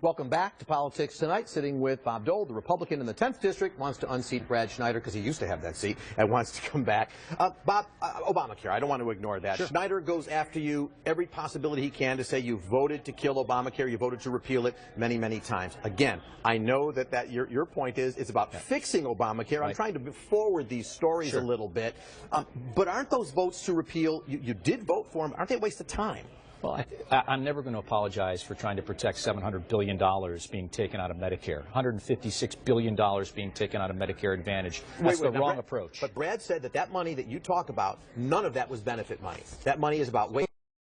Welcome back to Politics Tonight. Sitting with Bob Dole, the Republican in the 10th District, wants to unseat Brad Schneider because he used to have that seat and wants to come back. Bob, Obamacare, I don't want to ignore that. Sure. Schneider goes after you every possibility he can to say you voted to kill Obamacare, you voted to repeal it many, many times. Again, I know that your point is it's about fixing Obamacare. Right. I'm trying to forward these stories a little bit. But aren't those votes to repeal, you did vote for them, aren't they a waste of time? Well, I'm never going to apologize for trying to protect $700 billion being taken out of Medicare, $156 billion being taken out of Medicare Advantage. That's the wrong approach. But Brad said that money that you talk about, none of that was benefit money. That money is about waste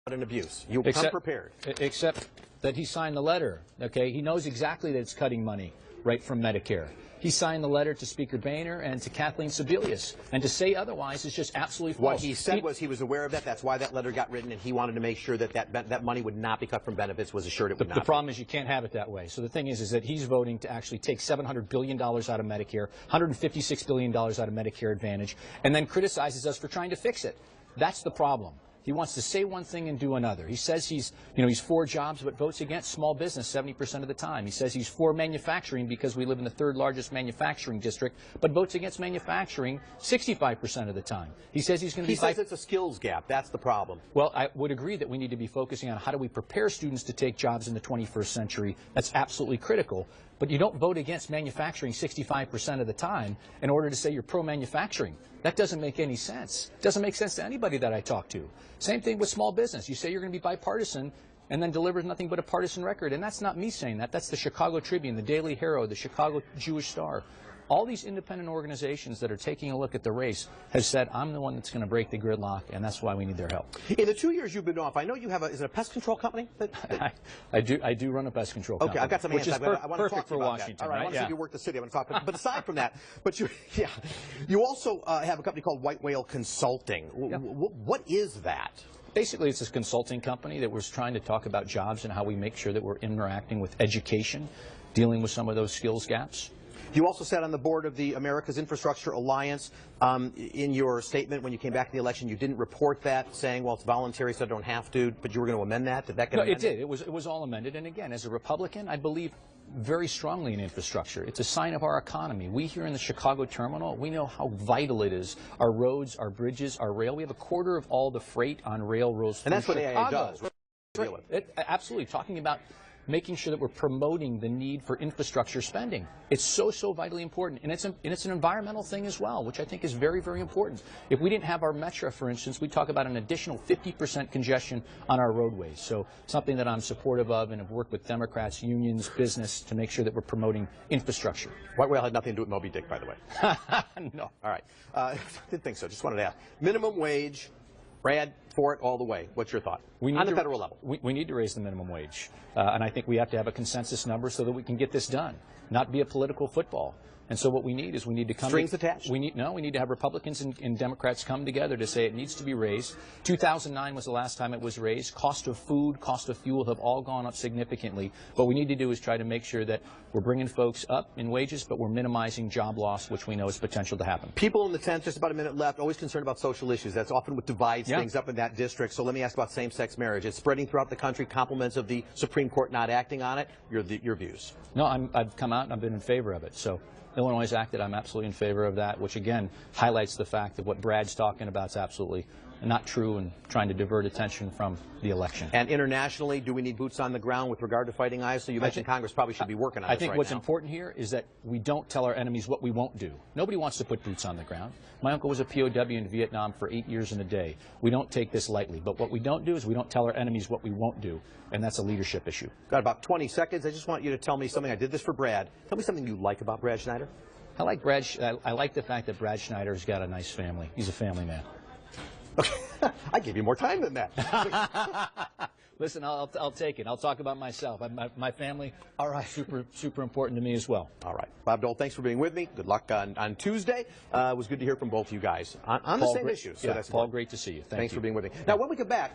and abuse. You come prepared. Except that he signed the letter, okay? He knows exactly that it's cutting money right from Medicare. He signed the letter to Speaker Boehner and to Kathleen Sebelius. And to say otherwise is just absolutely false. What he said was he was aware of that. That's why that letter got written, and he wanted to make sure that money would not be cut from benefits, was assured it would not. The problem is you can't have it that way. So the thing is that he's voting to actually take $700 billion out of Medicare, $156 billion out of Medicare Advantage, and then criticizes us for trying to fix it. That's the problem. He wants to say one thing and do another. He says he's for jobs, but votes against small business 70% of the time. He says he's for manufacturing because we live in the third largest manufacturing district, but votes against manufacturing 65% of the time. He says he's going to be... He says it's a skills gap. That's the problem. Well, I would agree that we need to be focusing on how do we prepare students to take jobs in the 21st century. That's absolutely critical. But you don't vote against manufacturing 65% of the time in order to say you're pro-manufacturing. That doesn't make any sense. It doesn't make sense to anybody that I talk to. Same thing with small business. You say you're going to be bipartisan and then delivers nothing but a partisan record. And that's not me saying that. That's the Chicago Tribune, the Daily Herald, the Chicago Jewish Star. All these independent organizations that are taking a look at the race have said, I'm the one that's going to break the gridlock, and that's why we need their help. In the 2 years you've been off, I know you have is it a pest control company? I do run a pest control company. Okay, I've got some which answers. is I want to talk for Washington. All right, I want to see if you work the city. I want to talk. But aside from that, you also have a company called White Whale Consulting. What is that? Basically, it's a consulting company that was trying to talk about jobs and how we make sure that we're interacting with education, dealing with some of those skills gaps. You also sat on the board of the America's Infrastructure Alliance. In your statement when you came back to the election, you didn't report that, saying, well, it's voluntary, so I don't have to, but you were going to amend that? Did that get amended? No, it did. It was all amended. And again, as a Republican, I believe very strongly in infrastructure. It's a sign of our economy. We here in the Chicago terminal, we know how vital it is. Our roads, our bridges, our rail. We have a quarter of all the freight on railroads through Chicago. And that's what AIA does. Absolutely. Talking about making sure that we're promoting the need for infrastructure spending. It's so vitally important. And it's an environmental thing as well, which I think is very, very important. If we didn't have our Metro, for instance, we'd talk about an additional 50% congestion on our roadways. So something that I'm supportive of and have worked with Democrats, unions, business to make sure that we're promoting infrastructure. White Whale had nothing to do with Moby Dick, by the way. No. All right. I didn't think so. Just wanted to ask. Minimum wage. Brad, for it all the way. What's your thought on the federal level? We need to raise the minimum wage. And I think we have to have a consensus number so that we can get this done, not be a political football. And so what we need is we need to come... Strings attached? We need to have Republicans and Democrats come together to say it needs to be raised. 2009 was the last time it was raised. Cost of food, cost of fuel have all gone up significantly. What we need to do is try to make sure that we're bringing folks up in wages, but we're minimizing job loss, which we know is potential to happen. People in the 10th, just about a minute left, always concerned about social issues. That's often what divides things up in that district. So let me ask about same-sex marriage. It's spreading throughout the country, compliments of the Supreme Court not acting on it. Your views? No, I've come out and I've been in favor of it. So Illinois acted. I'm absolutely in favor of that, which again highlights the fact that what Brad's talking about is absolutely not true and trying to divert attention from the election. And internationally, do we need boots on the ground with regard to fighting ISIL? You mentioned Congress probably should be working on this. I think what's important here is that we don't tell our enemies what we won't do. Nobody wants to put boots on the ground. My uncle was a POW in Vietnam for 8 years and a day. We don't take this lightly. But what we don't do is we don't tell our enemies what we won't do, and that's a leadership issue. Got about 20 seconds. I just want you to tell me something. I did this for Brad. Tell me something you like about Brad Schneider. I like Brad. I like the fact that Brad Schneider's got a nice family. He's a family man. Okay. I gave you more time than that. Listen, I'll take it. I'll talk about myself. My family, all right, super important to me as well. All right. Bob Dole, thanks for being with me. Good luck on Tuesday. It was good to hear from both of you guys on the same issues. So that's Paul, great to see you. Thanks for being with me. Now, when we get back,